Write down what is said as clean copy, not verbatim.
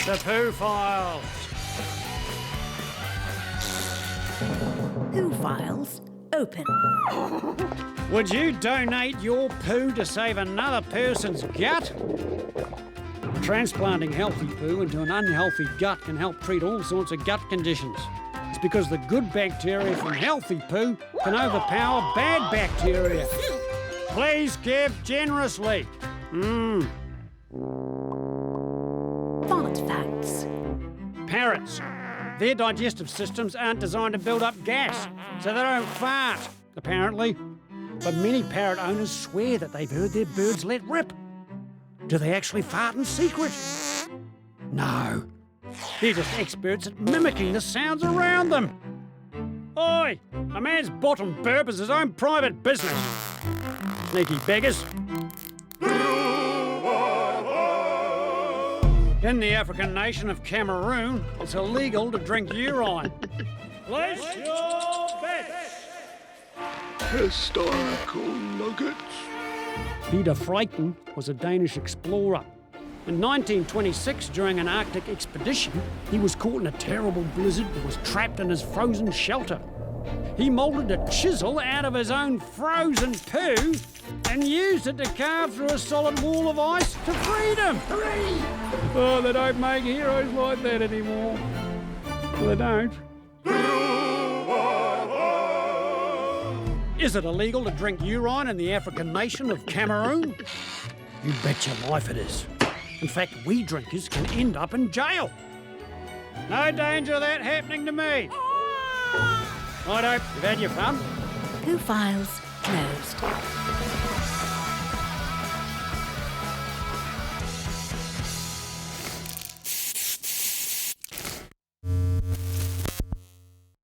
The Poo Files. Poo Files open. Would you donate your poo to save another person's gut? Transplanting healthy poo into an unhealthy gut can help treat all sorts of gut conditions. It's because the good bacteria from healthy poo can overpower bad bacteria. Please give generously. Fart facts. Parrots. Their digestive systems aren't designed to build up gas, so they don't fart, apparently. But many parrot owners swear that they've heard their birds let rip. Do they actually fart in secret? No. They're just experts at mimicking the sounds around them. Oi! A man's bottom burp is his own private business. Sneaky beggars. In the African nation of Cameroon, it's illegal to drink urine. Place your bets. Historical nuggets. Peter Freyten was a Danish explorer. In 1926, during an Arctic expedition, he was caught in a terrible blizzard and was trapped in his frozen shelter. He moulded a chisel out of his own frozen poo and used it to carve through a solid wall of ice to freedom. Oh, they don't make heroes like that anymore. They don't. Is it illegal to drink urine in the African nation of Cameroon? You bet your life it is. In fact, we drinkers can end up in jail. No danger of that happening to me. Righto, you've had your fun. Poo Files closed.